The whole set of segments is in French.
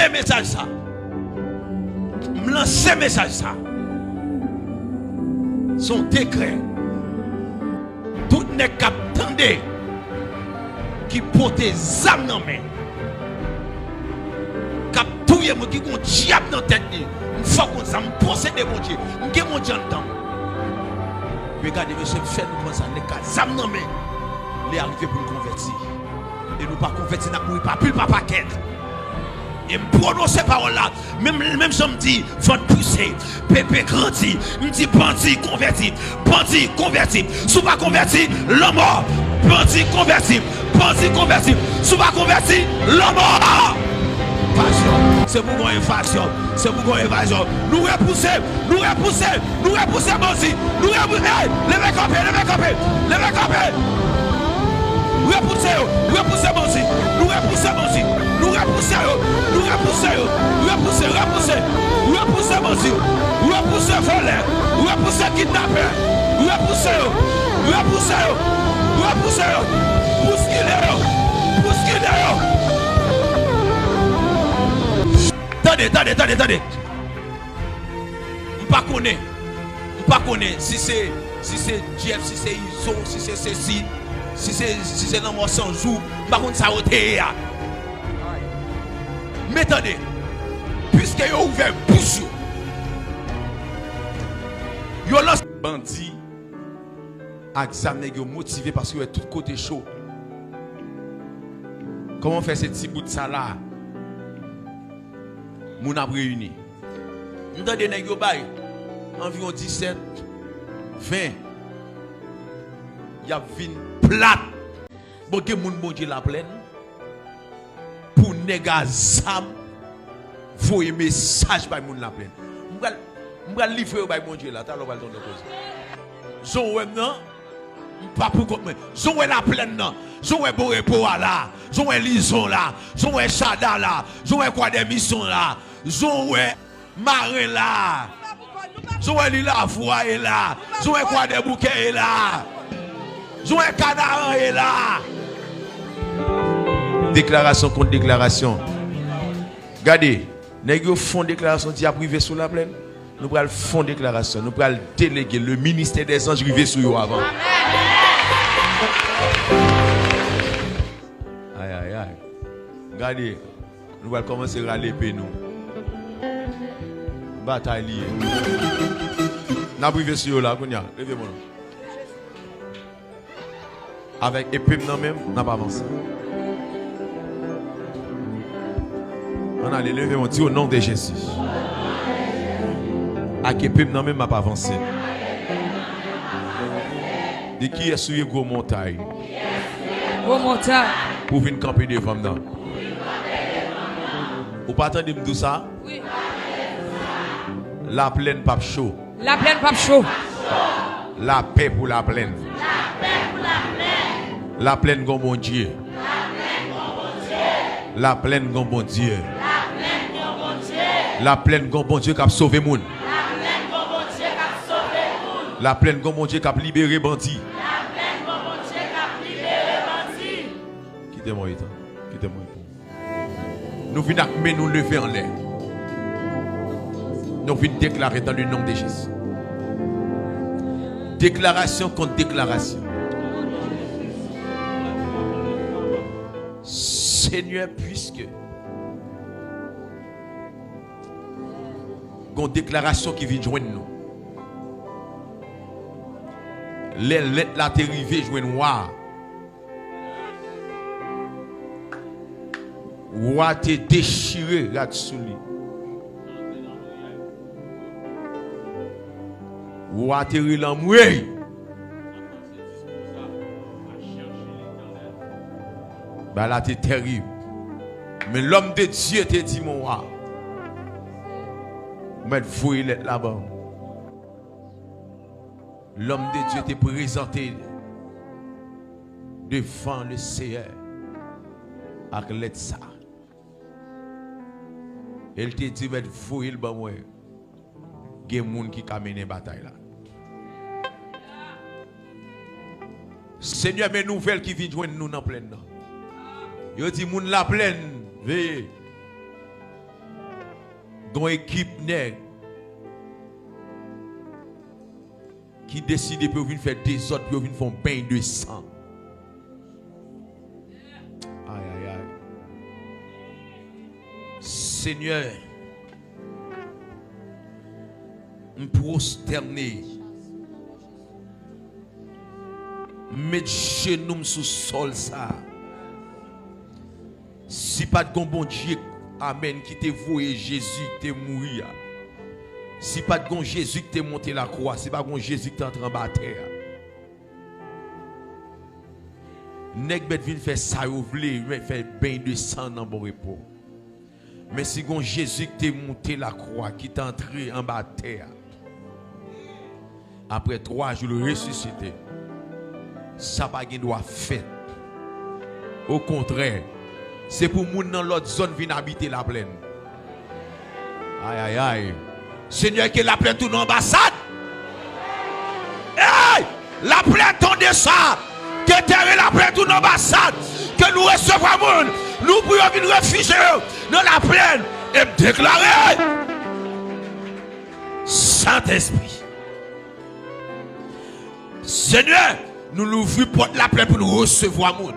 lancer message ça. Me lancer message ça. Son décret. Tout n'est qu'attendez qui porte zam dans main. Cap touye moi qui gon diable dans tête ni. Faut qu'on ça me posséder mon Dieu. M'gè mon Dieu en temps. Regardez monsieur fait nous penser les cas zam dans main. Les arriver pour nous convertir. Et nous pas convertir n'a mourir pas plus papa quête. Et me prononcer parole là, même je me dis, faut pousser, pépé grandi, me dit bandit converti, sous pas converti, l'homme mort, bandit converti, sous pas converti, l'homme mort. C'est pour une évasion, c'est pour une évasion. Nous repousser, bandit, nous repousser, levez campé. Repousser bandit, nous repousser bandit. Nous repoussons bandit, repoussons voleur, repoussons kidnappeur, repoussons, Attendez. Je ne connais pas si c'est Jeff, si c'est Iso, si c'est Cécile, si c'est dans mon sans jour, je ne connais pas ça au théâtre. Mais attendez, puisque vous avez ouvert bouche, vous lancez bandit, examiner, vous motivé parce que vous êtes tout côté chaud. Comment faire ce petit bout de ça là? Moun a réuni. Nous avons des environ 17, 20. Il y a une plate. Bon, que moun bon Dieu la pleine. Pour néga zam, voyer message par moun la pleine. M'gal livrer par mon Dieu là, t'as l'on va le donner cause. Zon wè nan, pas pour comme zon wè la pleine nan. Zon wè Borepo là, zon wè Lison là, zon wè Chada là, zon wè quoi des missions là, zon wè Marin là. Zon wè Lila Foua là, zon wè quoi des bouquets là. Zon wè Canaran là. Déclaration contre déclaration. Regardez, nous font déclaration qui a privé sous la plaine. Nous prenons fond déclaration. Nous prenons déléguer le ministère des anges privé sous eux avant. Aïe. Regardez, nous allons commencer à râler nous. Bataille liée. Nous privé sur eux là, levez-moi. Avec épée même, nous n'avons pas avancé. On a levé mon Dieu au nom de Jésus. À qui peut non même pas avancer. De qui est sur une grosse montagne. Gros montagne. Pour venir camper devant nous. Vous pas attendre me dire ça? Oui. La plaine pas chaud. La plaine pas chaud. La paix pour la plaine. La plaine gon bon Dieu. La plaine gon bon Dieu. La plaine gon bon Dieu qui a sauvé moun. La plaine gon bon Dieu qui a libéré bandit. Quittez-moi. Nous venons nous lever en l'air. Nous venons déclarer dans le nom de Jésus. Déclaration contre déclaration. Seigneur, puisque une déclaration qui vient joindre nous. Les lettres là arrivées joindre noir. Roi te déchiré là-dessous. Roi te relamoué. Bah là t'es terrible. Mais l'homme de Dieu te dit mon roi. Mettre fouille là-bas. L'homme de Dieu t'est présenté devant le Seigneur avec l'aide ça. Elle te dit mettre fouille le bon. Il y a des gens qui ont mené la bataille là. Seigneur, mes nouvelles qui viennent joindre nous dans la plaine. Il dit moun la plaine, veillez. Gon équipe nèg qui décide pour venir faire des autres pour venir faire un bain de sang. Aïe aïe aïe. Seigneur, me prosterner. Mettre genoux sous sol ça. Si pas de bon Dieu, amen, qui te voué Jésus, qui te mouru. Si pas de Jésus qui te monté la croix, si pas de Jésus qui t'entre en bas terre. Nèg bet vinn faire ça ou vle, faire bain de sang dans bon repos. Mais si gon Jésus qui te monté la croix, qui t'entré en bas terre. Après 3 jours le ressuscité. Ça pas gen doit faire. Au contraire, c'est pour moun dans l'autre zone venir habiter la plaine. Aïe aïe aïe. Seigneur, que la plaine tourne en ambassade. Hey! La plaine tourne ça. Que terre la plaine tourne en ambassade. Que nous recevons moun. Nous pouvons venir réfugier dans la plaine et déclarer Saint-Esprit. Seigneur, nous l'ouvrons porte la plaine pour nous recevoir moun.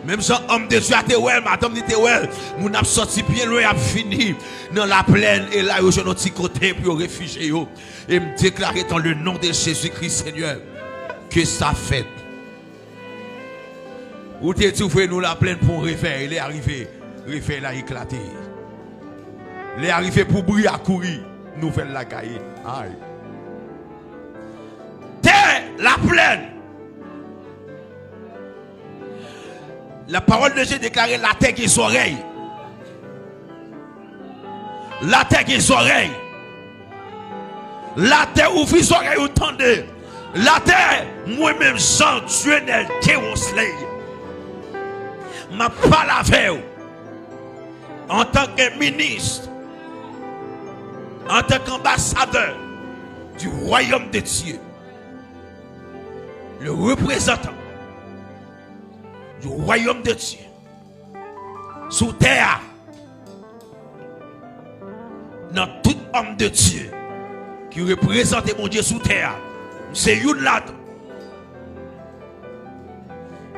Même si homme de Dieu a été well, madame dit well, nous avons sorti bien loin, a fini dans la plaine et là, je notre petit côté pour réfugier et me déclarer dans le nom de Jésus-Christ, Seigneur, que ça fait. Où t'es trouvé nous la plaine pour refaire, il est arrivé, refaire l'a éclaté. Il est arrivé pour briller à courir, nouvelle la caille. Aïe. Terre, la plaine. La parole de Dieu déclare la terre qui est oreille. La terre qui est oreille. La terre ouvre les oreilles, entendez. La terre, moi-même, Jean, Duenel, Kéonsley. Ma parole avec vous. En tant que ministre, en tant qu'ambassadeur du royaume de Dieu, le représentant du royaume de Dieu sous terre, dans tout homme de Dieu qui représente mon Dieu sous terre, c'est une là.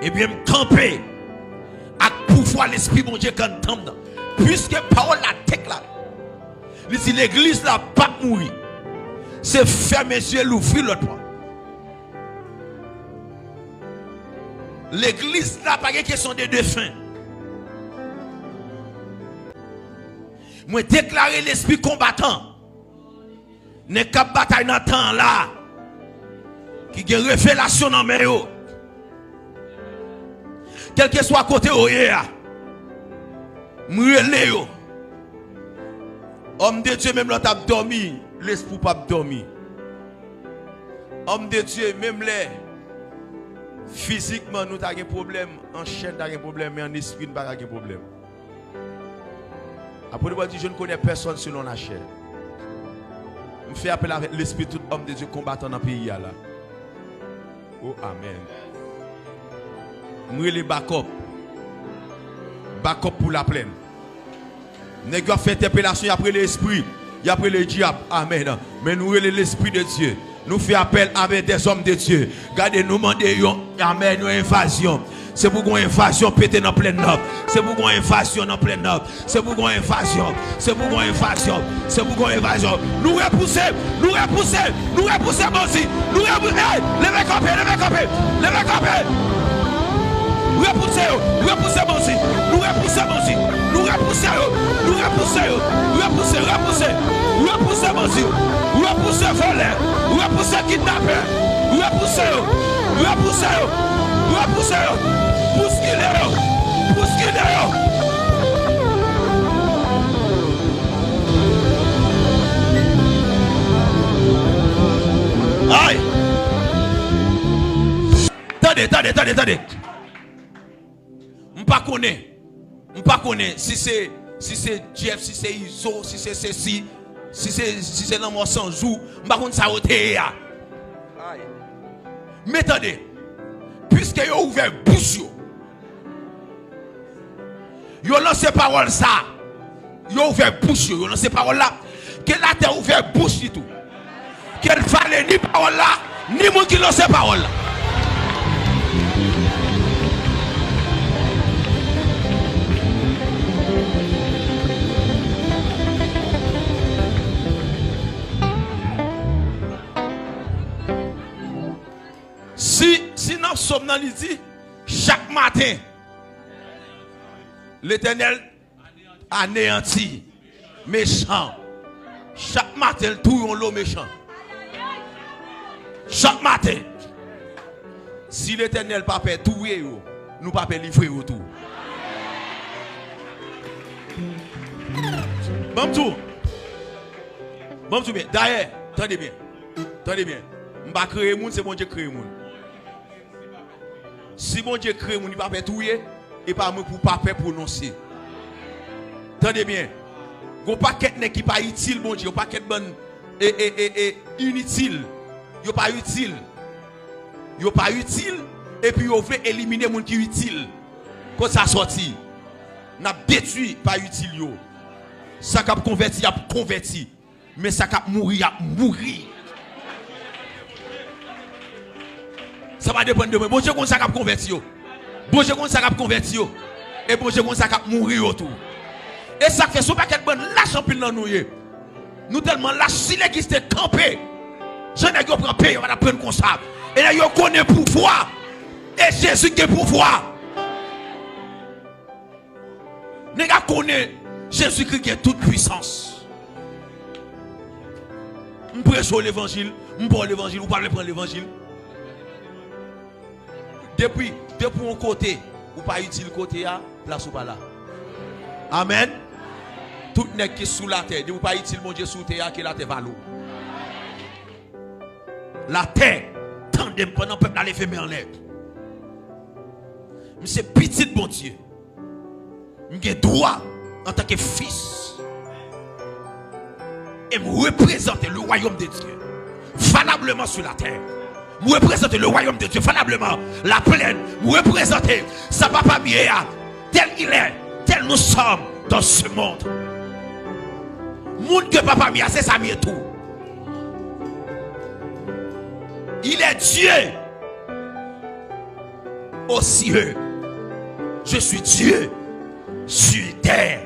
Et bien me camper avec pouvoir l'esprit mon Dieu quand t'entends, puisque parole la tête là, si l'église là pas mourir, c'est fermer les yeux, l'ouvrir l'autre fois. L'église n'a pas de question de défunt. Moi déclarer l'esprit combattant. N'est qu'à bataille dans temps là. Qui a une révélation dans mes yeux. Quel que soit côté où il y a. Moi homme de Dieu même là t'a dormi, l'esprit pas dormi. Homme de Dieu même là. Physiquement, nous avons un problème, en chair, nous avons un problème, mais en esprit, nous n'avons pas de problème. Après, je ne connais personne selon la chair. Je fais appel avec l'esprit, tout homme de Dieu combattant dans le pays. Là. Oh, amen. Nous les backup. Backup pour la plaine. Nous avons fait interpellation après l'esprit, après le diable. Amen. Mais nous avons l'esprit de Dieu. Nous faisons appel avec des hommes de Dieu. Regardez, nous demandons, amen, une invasion. C'est pour une invasion pété dans plein nord. C'est pour une invasion dans plein nord. C'est pour une invasion. C'est pour une invasion. C'est pour une invasion. Nous repousser, nous repousser, nous repousser, aussi. Nous repousser. Hey, levez campé, levez campé, levez campé. Nous repousser, aussi. Nous repousser, aussi. Nous repousser, nous repousser, nous repousser, repousser. Repousser, aussi. Repousser voler, repousser kidnapper, repousser, repousser, repousser, bousculer. Aïe. Attendez. Je ne connais pas si c'est Jeff, si c'est Iso, si c'est ceci. Si c'est dans mon sang jour, je ne sais pas ça a. Mais attendez, puisque vous avez ouvert la bouche, vous avez lancé parole ça, vous avez ouvert bouche dans ces paroles là. Que la terre ouvert bouche tout. Qu'elle fallait ni parole là, ni monde qui lance ces paroles là. Si nous sommes dans l'idée, chaque matin, l'Éternel anéantit méchant. Chaque matin, tout l'eau méchant. Chaque matin. Si l'Éternel pas fait tout, nous pas livrer tout. Bon tout. Bon tout bien. D'ailleurs, attendez bien. Attendez bien. Je ne vais pas créer le monde, c'est bon Dieu qui crée le monde. Si mon Dieu crée, il ne va pas tout et pas pour pas prononcer. Attendez bien. Il n'y a pas quelqu'un qui n'est pas utile, mon Dieu. Il n'y a pas quelqu'un inutile. Il n'y a pas utile. Il n'y a pas utile. Et puis il veut éliminer les gens qui sont utiles. Quand ça sorti, on a détruit pas utile. Ça a converti, a converti. Mais ça a mouru, a mouru. Ça va dépendre de moi. Bon Dieu, ça a converti. Bon Dieu, ça a converti. Et bon Dieu, ça a mouru autour. Et ça fait soit pas quelqu'un lâche en pile dans nous. Nous tellement lâche si l'église est campée. Je n'ai pas pris paix, on va prendre comme ça. Et là, on connaît pouvoir. Et Jésus qui est pouvoir. Nous connaissons Jésus-Christ qui a toute puissance. On prêche l'évangile, on parle l'évangile, on parle prendre l'évangile. Depuis un côté, ou pas utile côté, place ou pas là. Amen. Tout n'est qui sous la terre, ou pas utile mon Dieu sous terre, qui la terre va l'eau. La terre, tendez pendant que le peuple allait faire en l'air. C'est petit bon Dieu. J'ai droit en tant que fils. Et me représenter le royaume de Dieu. Valablement sur la terre. Me représenter le royaume de Dieu. Valablement la plaine. Me représenter sa papa Mia. Tel il est. Tel nous sommes dans ce monde. Monde que papa Mia, c'est ça mieux tout. Il est Dieu aux cieux. Je suis Dieu sur terre.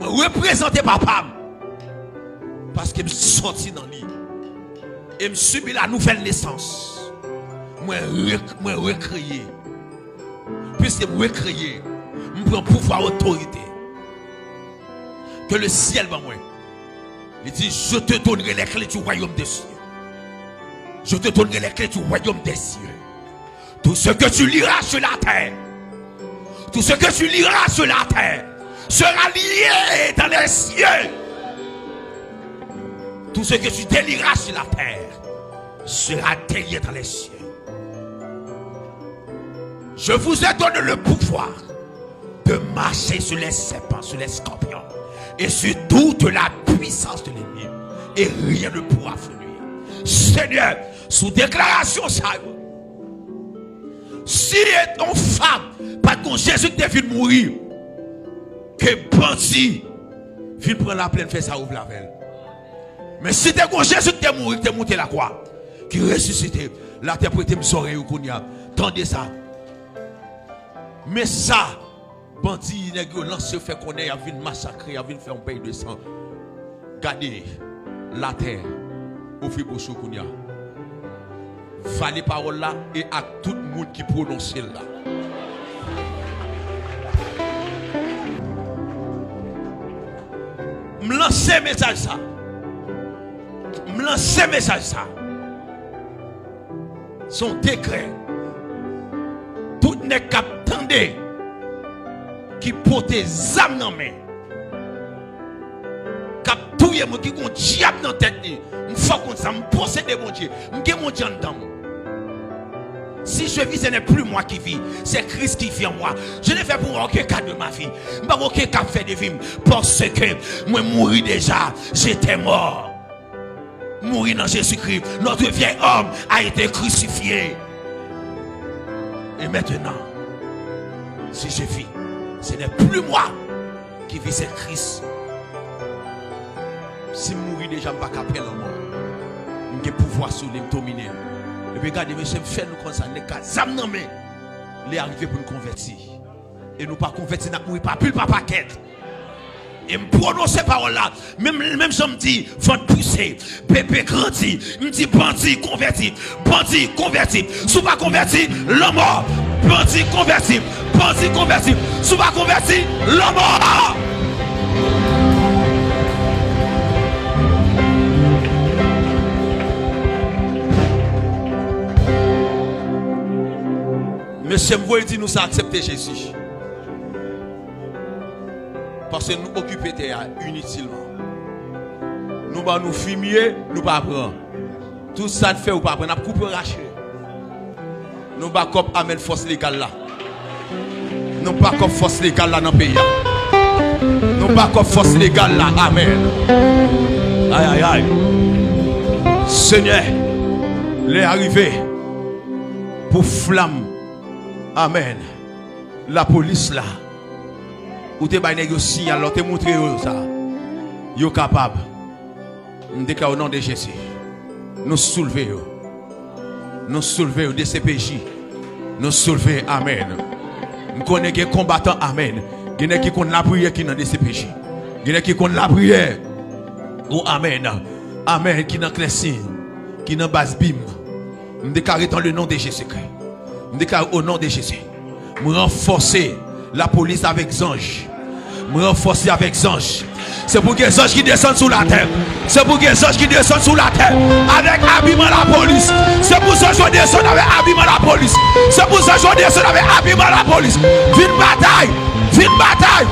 Je représente papa parce qu'il me sorti dans lui et me subit la nouvelle naissance. Moi recréer. Puisque me recréer, je prends pouvoir autorité. Que le ciel va moi. Il dit, je te donnerai les clés du royaume des cieux. Je te donnerai les clés du royaume des cieux. Tout ce que tu liras sur la terre, tout ce que tu liras sur la terre, sera lié dans les cieux. Tout ce que tu délieras sur la terre, sera délié dans les cieux. Je vous ai donné le pouvoir de marcher sur les serpents, sur les scorpions, et sur toute la puissance de l'ennemi. Et rien ne pourra vous nuire. Seigneur, sous déclaration, ça, si ton femme, pas que Jésus te fait mourir, que bandit, viens prendre la plaine, fait ça, ouvre la veille. Mais si t'es con Jésus te mourir, t'es monté la croix, qui ressuscité, la terre pour te m'sorer ou qu'on y a. Tendez ça. Mais ça, bandit, nègre, lancé fait qu'on est, il vient massacrer, il vient faire un pays de sang. Gardez la terre, au fait bouchou qu'on y a. Valez parole là et à tout le monde qui prononce là. Me lancer message ça. Me lancer message ça. Son décret. Tout n'est qu'à attendre qui porte des âmes dans main. Cap tout yé qui gon diable dans tête ni. M'fou qu'on ça me posséder mon Dieu. M'gé mon Dieu dedans. Si je vis, ce n'est plus moi qui vis, c'est Christ qui vit en moi. Je ne fais pour aucun cas de ma vie. Je ne fais aucun cas fait de vie. Parce que moi, mourir déjà, j'étais mort. Mourir dans Jésus-Christ. Notre vieil homme a été crucifié. Et maintenant, si je vis, ce n'est plus moi qui vit c'est Christ. Si je mourir déjà, je ne vais pas capter la mort. Je vais pouvoir sur les dominer. Et puis regardez, monsieur, fait nous comme ça, les cas, les arriver pour nous convertir. Et nous pas convertir, nous ne pas plus pas paquette. Et me prononcer parole là, même je me dis, vente pousser, bébé grandi, me dit bandit converti, sous pas converti, l'homme mort, bandit converti, sous pas converti, l'homme mort. Monsieur, vous dit nous accepter Jésus. Parce que nous occuper terre inutilement. Nous pas nous fumier, nous pas prendre. Tout ça fait ou pas prendre, nous couper racher. Nous pas comme amène force légale là. Nous pas comme force légale là dans le pays. Nous pas comme force légale là. Amen. Aïe aïe aïe. Seigneur, les arrivés pour flamme. Amen. La police là. Ou te bagne yo signal, alors te montre yo ça. Yo capable. Nous déclare au nom de Jésus. Nous soulever yo. Nous soulever yo de CPJ. Nous soulever amen. Nous connaissons des combattants amen. Il y a qui connaissent la prière qui dans des CPJ. Il y a qui connaissent la prière. Oh amen. Amen qui dans Clessine, qui dans base bim. Nous déclare dans le nom de Jésus-Christ. Nous déclare au nom de Jésus. Nous renforcer la police avec anges. Me renforcer avec anges. C'est pour que les anges qui descendent sous la terre. C'est pour que les anges qui descendent sous la terre. Avec habillement la police. C'est pour ça que je descends avec habillement la police. C'est pour ça que je descends avec habillement la police. Vive bataille. Vive bataille.